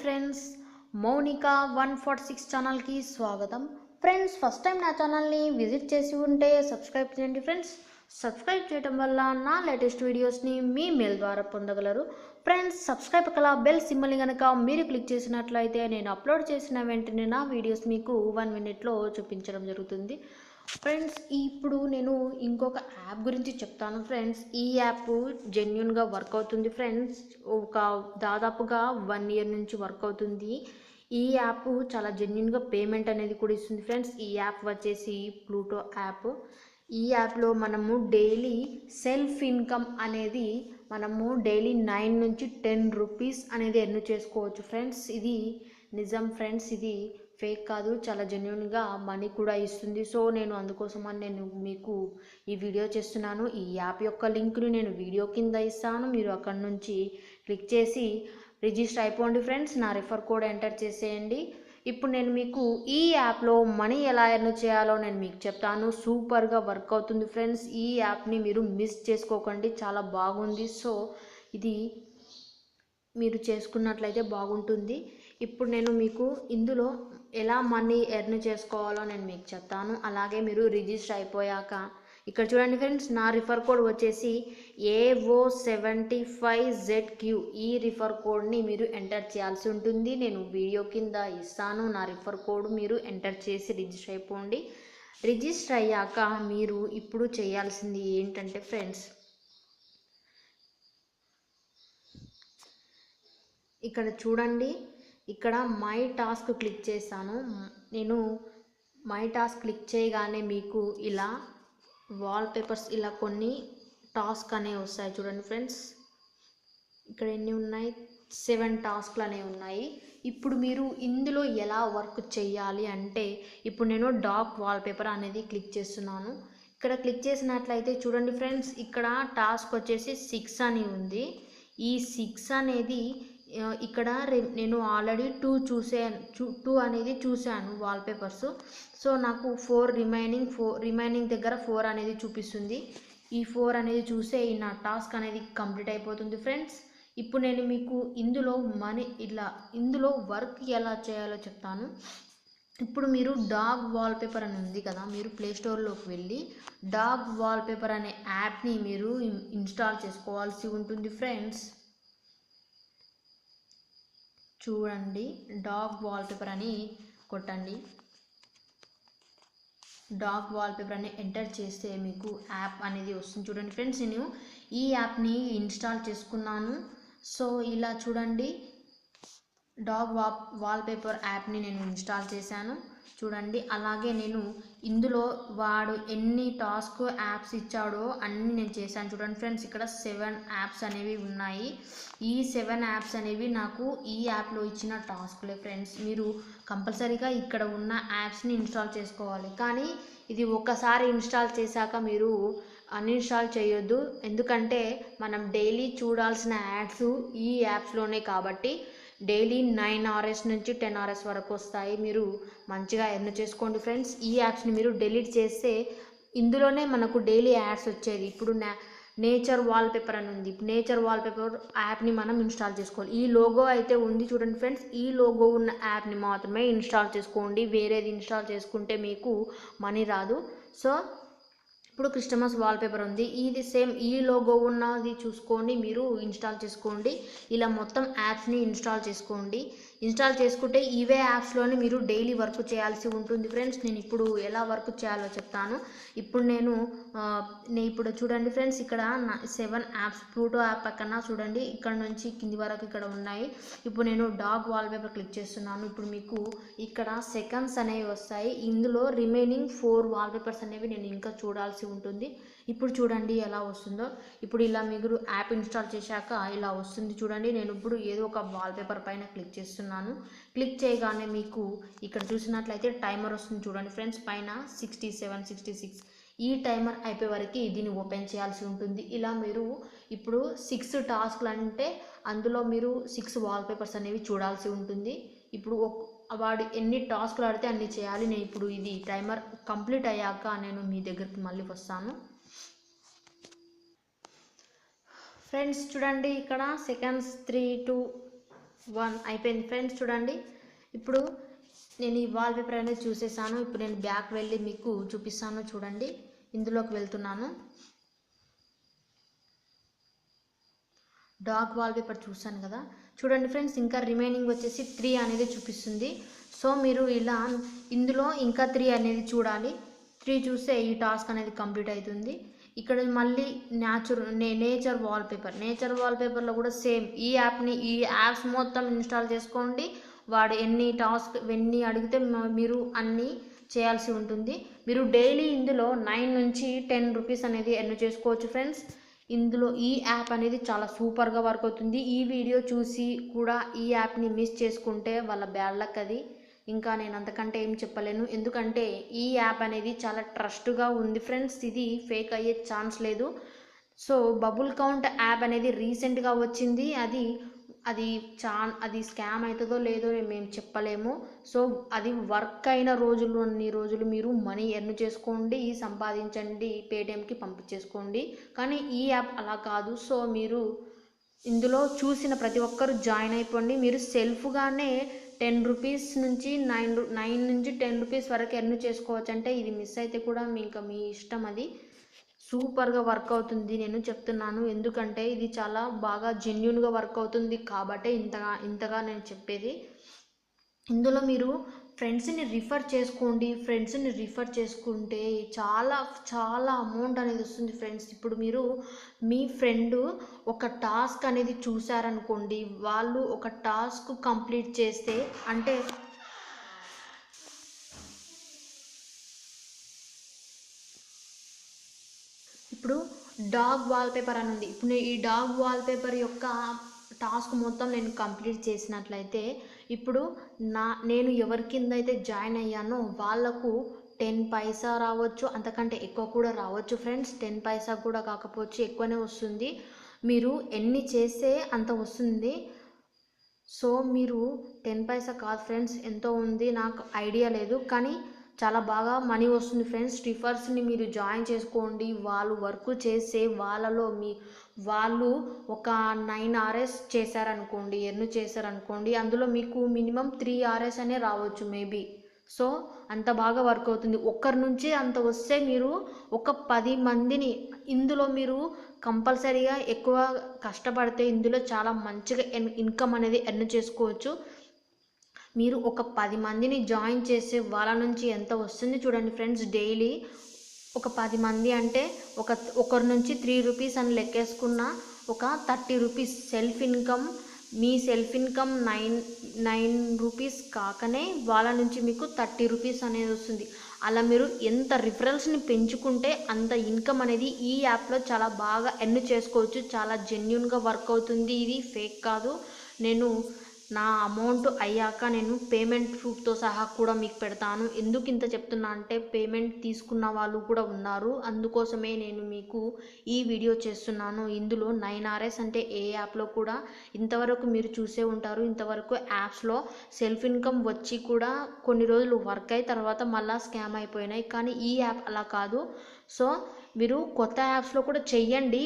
Friends, Mounika 146 ఛానల్కి స్వాగతం. Friends, first time నా ఛానల్ని విజిట్ చేసి ఉంటే సబ్స్క్రైబ్ చేయండి ఫ్రెండ్స్. సబ్స్క్రైబ్ చేయడం వల్ల నా లేటెస్ట్ వీడియోస్ని మీ మెయిల్ ద్వారా పొందగలరు. ఫ్రెండ్స్, సబ్స్క్రైబ్ కల బెల్ సింబల్ని కనుక మీరు క్లిక్ చేసినట్లయితే నేను అప్లోడ్ చేసిన వెంటనే నా వీడియోస్ మీకు 1 మినిట్లో చూపించడం జరుగుతుంది. ఫ్రెండ్స్, ఇప్పుడు నేను ఇంకొక యాప్ గురించి చెప్తాను. ఫ్రెండ్స్, ఈ యాప్ జెన్యున్గా వర్క్ అవుతుంది. ఫ్రెండ్స్, దాదాపుగా 1 ఇయర్ నుంచి వర్క్ అవుతుంది. ఈ యాప్ చాలా జెన్యున్గా పేమెంట్ అనేది కూడా ఇస్తుంది. ఫ్రెండ్స్, ఈ యాప్ వచ్చేసి ప్లూటో యాప్. ఈ యాప్లో మనము డైలీ సెల్ఫ్ ఇన్కమ్ అనేది మనము డైలీ 9 నుంచి 10 రూపీస్ అనేది ఎర్న్ చేసుకోవచ్చు. ఫ్రెండ్స్, ఇది నిజం. ఫ్రెండ్స్, ఇది ఫేక్ కాదు, చాలా జెన్యున్గా మనీ కూడా ఇస్తుంది. సో నేను అందుకోసమని నేను మీకు ఈ వీడియో చేస్తున్నాను. ఈ యాప్ యొక్క లింక్ని నేను వీడియో కింద ఇస్తాను, మీరు అక్కడ నుంచి క్లిక్ చేసి రిజిస్టర్ అయిపోండి. ఫ్రెండ్స్, నా రిఫర్ కోడ్ ఎంటర్ చేసేయండి. ఇప్పుడు నేను మీకు ఈ యాప్లో మనీ ఎలా ఎర్న్ చేయాలో నేను మీకు చెప్తాను. సూపర్గా వర్క్ అవుతుంది. ఫ్రెండ్స్, ఈ యాప్ని మీరు మిస్ చేసుకోకండి, చాలా బాగుంది. సో ఇది మీరు చేసుకున్నట్లయితే బాగుంటుంది. ఇప్పుడు నేను మీకు ఇందులో ఎలా మనీ ఎర్న్ చేసుకోవాలో నేను మీకు చెప్తాను. అలాగే మీరు రిజిస్టర్ అయిపోయాక ఇక్కడ చూడండి ఫ్రెండ్స్, నా రిఫర్ కోడ్ వచ్చేసి AO75ZQ. ఈ రిఫర్ కోడ్ని మీరు ఎంటర్ చేయాల్సి ఉంటుంది. నేను వీడియో కింద ఇస్తాను. నా రిఫర్ కోడ్ మీరు ఎంటర్ చేసి రిజిస్టర్ అయిపోండి. రిజిస్టర్ అయ్యాక మీరు ఇప్పుడు చేయాల్సింది ఏంటంటే ఫ్రెండ్స్, ఇక్కడ చూడండి, ఇక్కడ మై టాస్క్ క్లిక్ చేశాను. నేను మై టాస్క్ క్లిక్ చేయగానే మీకు ఇలా వాల్పేపర్స్ ఇలా కొన్ని టాస్క్ అనేవి వస్తాయి. చూడండి ఫ్రెండ్స్, ఇక్కడ ఎన్ని ఉన్నాయి? 7 టాస్క్లు అనేవి ఉన్నాయి. ఇప్పుడు మీరు ఇందులో ఎలా వర్క్ చేయాలి అంటే, ఇప్పుడు నేను డాక్ వాల్పేపర్ అనేది క్లిక్ చేస్తున్నాను. ఇక్కడ క్లిక్ చేసినట్లయితే చూడండి ఫ్రెండ్స్, ఇక్కడ టాస్క్ వచ్చేసి 6 అని ఉంది. ఈ 6 అనేది ఇక్కడ నేను ఆల్రెడీ 2 అనేది చూశాను వాల్పేపర్స్. సో నాకు 4 రిమైనింగ్ దగ్గర 4 అనేది చూపిస్తుంది. ఈ 4 అనేది చూసే నా టాస్క్ అనేది కంప్లీట్ అయిపోతుంది. ఫ్రెండ్స్, ఇప్పుడు నేను మీకు ఇందులో వర్క్ ఎలా చేయాలో చెప్తాను. ఇప్పుడు మీరు డాగ్ వాల్పేపర్ అని ఉంది కదా, మీరు ప్లేస్టోర్లోకి వెళ్ళి డాగ్ వాల్పేపర్ అనే యాప్ని మీరు ఇన్స్టాల్ చేసుకోవాల్సి ఉంటుంది. ఫ్రెండ్స్, చూడండి, డాగ్ వాల్పేపర్ అని కొట్టండి. డాగ్ వాల్పేపర్ అని ఎంటర్ చేస్తే మీకు యాప్ అనేది వస్తుంది. చూడండి ఫ్రెండ్స్, నేను ఈ యాప్ని ఇన్స్టాల్ చేసుకున్నాను. సో ఇలా చూడండి, డాగ్ వాల్పేపర్ యాప్ని నేను ఇన్స్టాల్ చేశాను. చూడండి, అలాగే నేను ఇందులో వాడు ఎన్ని టాస్క్ యాప్స్ ఇచ్చాడో అన్నీ నేను చేశాను. చూడండి ఫ్రెండ్స్, ఇక్కడ 7 యాప్స్ అనేవి ఉన్నాయి. ఈ 7 యాప్స్ అనేవి నాకు ఈ యాప్లో ఇచ్చిన టాస్క్లే. ఫ్రెండ్స్, మీరు కంపల్సరీగా ఇక్కడ ఉన్న యాప్స్ని ఇన్స్టాల్ చేసుకోవాలి. కానీ ఇది ఒక్కసారి ఇన్స్టాల్ చేశాక మీరు అన్ఇన్స్టాల్ చేయొద్దు. ఎందుకంటే మనం డైలీ చూడాల్సిన యాడ్స్ ఈ యాప్స్లోనే కాబట్టి డైలీ 9 hours నుంచి 10 hours వరకు వస్తాయి. మీరు మంచిగా ఎర్న్ చేసుకోండి. ఫ్రెండ్స్, ఈ యాప్స్ని మీరు డిలీట్ చేస్తే ఇందులోనే మనకు డైలీ యాడ్స్ వచ్చేది. ఇప్పుడు నేచర్ వాల్పేపర్ అని ఉంది. నేచర్ వాల్పేపర్ యాప్ని మనం ఇన్స్టాల్ చేసుకోవాలి. ఈ లోగో అయితే ఉంది చూడండి ఫ్రెండ్స్, ఈ లోగో ఉన్న యాప్ని మాత్రమే ఇన్స్టాల్ చేసుకోండి. వేరేది ఇన్స్టాల్ చేసుకుంటే మీకు మనీ రాదు. సో ఇప్పుడు క్రిస్టమస్ వాల్పేపర్ ఉంది, ఇది సేమ్ ఈ లోగో ఉన్నది చూసుకోండి, మీరు ఇన్స్టాల్ చేసుకోండి. ఇలా మొత్తం యాప్స్ని ఇన్స్టాల్ చేసుకోండి. ఇన్స్టాల్ చేసుకుంటే ఇవే యాప్స్లోనే మీరు డైలీ వర్క్ చేయాల్సి ఉంటుంది. ఫ్రెండ్స్, నేను ఇప్పుడు ఎలా వర్క్ చేయాలో చెప్తాను. ఇప్పుడు నేను ఇప్పుడు చూడండి ఫ్రెండ్స్, ఇక్కడ 7 యాప్స్ ప్లూటో యాప్ పక్కన చూడండి, ఇక్కడ నుంచి కింది వరకు ఇక్కడ ఉన్నాయి. ఇప్పుడు నేను డాగ్ వాల్పేపర్ క్లిక్ చేస్తున్నాను. ఇప్పుడు మీకు ఇక్కడ సెకండ్స్ అనేవి వస్తాయి. ఇందులో రిమైనింగ్ 4 వాల్పేపర్స్ అనేవి నేను ఇంకా చూడాల్సి ఉంటుంది. ఇప్పుడు చూడండి ఎలా వస్తుందో. ఇప్పుడు ఇలా మీరు యాప్ ఇన్స్టాల్ చేశాక ఇలా వస్తుంది. చూడండి, నేను ఇప్పుడు ఏదో ఒక వాల్పేపర్ పైన క్లిక్ చేస్తున్నాను. క్లిక్ చేయగానే మీకు ఇక్కడ చూసినట్లయితే టైమర్ వస్తుంది. చూడండి ఫ్రెండ్స్, పైన 67, 66 ఈ టైమర్ అయిపోయే వరకు దీన్ని ఓపెన్ చేయాల్సి ఉంటుంది. ఇలా మీరు ఇప్పుడు 6 టాస్క్లు అంటే అందులో మీరు 6 వాల్పేపర్స్ అనేవి చూడాల్సి ఉంటుంది. ఇప్పుడు వాడు ఎన్ని టాస్క్లు ఆడితే అన్ని చేయాలి. నేను ఇప్పుడు ఇది టైమర్ కంప్లీట్ అయ్యాక నేను మీ దగ్గరికి మళ్ళీ వస్తాను. ఫ్రెండ్స్, చూడండి, ఇక్కడ సెకండ్స్ 3, 2 1 అయిపోయింది ఫ్రెండ్స్. చూడండి ఇప్పుడు నేను ఈ వాల్పేపర్ అనేది చూసేసాను. ఇప్పుడు నేను బ్యాక్ వెళ్ళి మీకు చూపిస్తాను. చూడండి ఇందులోకి వెళ్తున్నాను. డాగ్ వాల్పేపర్ చూసాను కదా. చూడండి ఫ్రెండ్స్ ఇంకా రిమైనింగ్ వచ్చేసి 3 అనేది చూపిస్తుంది. సో మీరు ఇలా ఇందులో ఇంకా 3 అనేది చూడాలి. 3 చూస్తే ఈ టాస్క్ అనేది కంప్లీట్ అవుతుంది. ఇక్కడ మళ్ళీ నేచర్ వాల్పేపర్లో కూడా సేమ్ ఈ యాప్స్ మొత్తం ఇన్స్టాల్ చేసుకోండి. వాడు ఎన్ని అడిగితే మీరు అన్నీ చేయాల్సి ఉంటుంది. మీరు డైలీ ఇందులో 9 నుంచి 10 రూపీస్ అనేది ఎర్న్ చేసుకోవచ్చు ఫ్రెండ్స్. ఇందులో ఈ యాప్ అనేది చాలా సూపర్గా వర్క్ అవుతుంది. ఈ వీడియో చూసి కూడా ఈ యాప్ని మిస్ చేసుకుంటే వాళ్ళ బ్యాడ్ లక్ అది. ఇంకా నేను అంతకంటే ఏం చెప్పలేను. ఎందుకంటే ఈ యాప్ అనేది చాలా ట్రస్ట్గా ఉంది ఫ్రెండ్స్. ఇది ఫేక్ అయ్యే ఛాన్స్ లేదు. సో బబుల్ కౌంట్ యాప్ అనేది రీసెంట్గా వచ్చింది. అది స్కామ్ అవుతుందో లేదో మేము చెప్పలేము. సో అది వర్క్ అయిన అన్ని రోజులు మీరు మనీ ఎర్న్ చేసుకోండి, సంపాదించండి, పేటిఎంకి పంపించేసుకోండి. కానీ ఈ యాప్ అలా కాదు. సో మీరు ఇందులో చూసిన ప్రతి ఒక్కరు జాయిన్ అయిపోండి. మీరు సెల్ఫ్గానే 10 రూపీస్ నుంచి 9 నుంచి 10 రూపీస్ వరకు ఎర్న్ చేసుకోవచ్చు. అంటే ఇది మిస్ అయితే కూడా ఇంకా మీ ఇష్టం. అది సూపర్గా వర్క్ అవుతుంది నేను చెప్తున్నాను. ఎందుకంటే ఇది చాలా బాగా జెన్యున్గా వర్క్ అవుతుంది కాబట్టి ఇంతగా నేను చెప్పేది. ఇందులో మీరు ఫ్రెండ్స్ని రిఫర్ చేసుకోండి. ఫ్రెండ్స్ని రిఫర్ చేసుకుంటే చాలా చాలా అమౌంట్ అనేది వస్తుంది ఫ్రెండ్స్. ఇప్పుడు మీరు మీ ఫ్రెండ్ ఒక టాస్క్ అనేది చూసారనుకోండి, వాళ్ళు ఒక టాస్క్ కంప్లీట్ చేస్తే అంటే ఇప్పుడు డాగ్ వాల్పేపర్ అని ఉంది. ఇప్పుడు ఈ డాగ్ వాల్పేపర్ యొక్క టాస్క్ మొత్తం నేను కంప్లీట్ చేసినట్లయితే ఇప్పుడు నేను ఎవరి కింద అయితే జాయిన్ అయ్యానో వాళ్ళకు 10 పైసా రావచ్చు, అంతకంటే ఎక్కువ కూడా రావచ్చు ఫ్రెండ్స్. 10 పైసా కూడా కాకపోవచ్చు, ఎక్కువనే వస్తుంది. మీరు ఎన్ని చేస్తే అంత వస్తుంది. సో మీరు 10 పైసా కాదు ఫ్రెండ్స్, ఎంతో ఉంది, నాకు ఐడియా లేదు, కానీ చాలా బాగా మనీ వస్తుంది ఫ్రెండ్స్. రిఫర్స్ని మీరు జాయిన్ చేసుకోండి. వాళ్ళు వర్క్ చేసే వాళ్ళు ఒక 9 RS చేశారనుకోండి, ఎర్న్ చేశారనుకోండి, అందులో మీకు మినిమం 3 RS అనే రావచ్చు మేబీ. సో అంత బాగా వర్క్ అవుతుంది. ఒక్కరి నుంచి అంత వస్తే మీరు ఒక 10 మందిని ఇందులో మీరు కంపల్సరీగా ఎక్కువ కష్టపడితే ఇందులో చాలా మంచిగా ఇన్కమ్ అనేది ఎర్న్ చేసుకోవచ్చు. మీరు ఒక 10 మందిని జాయిన్ చేసే వాళ్ళ నుంచి ఎంత వస్తుంది చూడండి ఫ్రెండ్స్. డైలీ ఒక 10 మంది అంటే ఒకరి నుంచి 3 రూపీస్ అని లెక్కేసుకున్న ఒక 30 రూపీస్ మీ సెల్ఫ్ ఇన్కమ్ 9 రూపీస్ కాకనే వాళ్ళ నుంచి మీకు 30 రూపీస్ అనేది వస్తుంది. అలా మీరు ఎంత రిఫరల్స్ని పెంచుకుంటే అంత ఇన్కమ్ అనేది ఈ యాప్లో చాలా బాగా ఎర్న్ చేసుకోవచ్చు. చాలా జెన్యున్గా వర్క్ అవుతుంది. ఇది ఫేక్ కాదు. నేను నా అమౌంట్ అయ్యాక నేను పేమెంట్ ప్రూఫ్తో సహా కూడా మీకు పెడతాను. ఎందుకు ఇంత చెప్తున్నా అంటే పేమెంట్ తీసుకున్న వాళ్ళు కూడా ఉన్నారు, అందుకోసమే నేను మీకు ఈ వీడియో చేస్తున్నాను. ఇందులో 9 RS అంటే ఏ యాప్లో కూడా ఇంతవరకు మీరు చూసే ఉంటారు. ఇంతవరకు యాప్స్లో సెల్ఫ్ ఇన్కమ్ వచ్చి కూడా కొన్ని రోజులు వర్క్ అయిన తర్వాత మళ్ళీ స్కామ్ అయిపోయినాయి. కానీ ఈ యాప్ అలా కాదు. సో మీరు కొత్త యాప్స్లో కూడా చెయ్యండి,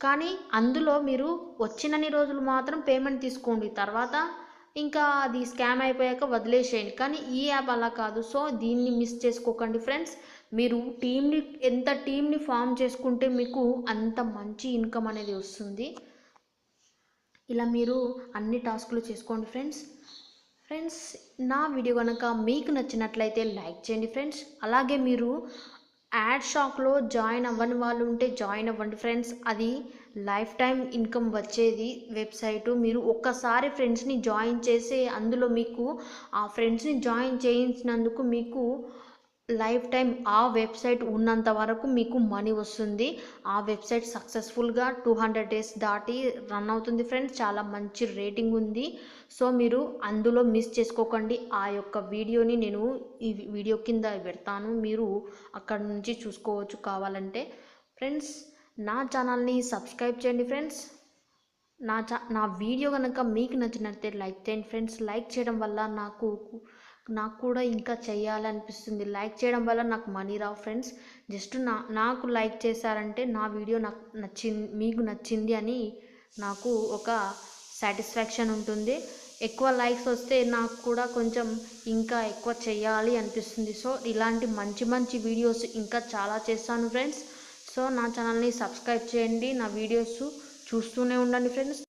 కానీ అందులో మీరు వచ్చినన్ని రోజులు మాత్రం పేమెంట్ తీసుకోండి, తర్వాత ఇంకా అది స్కామ్ అయిపోయాక వదిలేసేయండి. కానీ ఈ యాప్ అలా కాదు. సో దీన్ని మిస్ చేసుకోకండి ఫ్రెండ్స్. మీరు ఎంత టీమ్ని ఫామ్ చేసుకుంటే మీకు అంత మంచి ఇన్కమ్ అనేది వస్తుంది. ఇలా మీరు అన్ని టాస్కులు చేసుకోండి ఫ్రెండ్స్. నా వీడియో కనుక మీకు నచ్చినట్లయితే లైక్ చేయండి ఫ్రెండ్స్. అలాగే మీరు యాడ్ షాక్లో జాయిన్ అవ్వని వాళ్ళు ఉంటే జాయిన్ అవ్వండి ఫ్రెండ్స్. అది లైఫ్ టైం ఇన్కమ్ వచ్చేది వెబ్సైటు. మీరు ఒక్కసారి ఫ్రెండ్స్ని జాయిన్ చేసి అందులో మీకు ఆ ఫ్రెండ్స్ని జాయిన్ చేయించినందుకు మీకు లైఫ్ టైం ఆ వెబ్సైట్ ఉన్నంత వరకు మీకు మనీ వస్తుంది. ఆ వెబ్సైట్ సక్సెస్ఫుల్గా 200 days దాటి రన్ అవుతుంది ఫ్రెండ్స్. చాలా మంచి రేటింగ్ ఉంది. సో మీరు అందులో మిస్ చేసుకోకండి. ఆ యొక్క వీడియోని నేను ఈ వీడియో కింద పెడతాను, మీరు అక్కడ నుంచి చూసుకోవచ్చు కావాలంటే. ఫ్రెండ్స్ నా ఛానల్ని సబ్స్క్రైబ్ చేయండి ఫ్రెండ్స్. నా వీడియో కనుక మీకు నచ్చినట్లయితే లైక్ చేయండి ఫ్రెండ్స్. లైక్ చేయడం వల్ల నాకు కూడా ఇంకా చేయాలనిపిస్తుంది. లైక్ చేయడం వల్ల నాకు మనీ రావు ఫ్రెండ్స్. జస్ట్ నాకు లైక్ చేశారంటే నా వీడియో మీకు నచ్చింది అని నాకు ఒక సాటిస్ఫాక్షన్ ఉంటుంది. ఎక్కువ లైక్స్ వస్తే నాకు కూడా కొంచెం ఇంకా ఎక్కువ చేయాలి అనిపిస్తుంది. సో ఇలాంటి మంచి మంచి వీడియోస్ ఇంకా చాలా చేస్తాను ఫ్రెండ్స్. సో నా ఛానల్ని సబ్స్క్రైబ్ చేయండి, నా వీడియోస్ చూస్తూనే ఉండండి ఫ్రెండ్స్.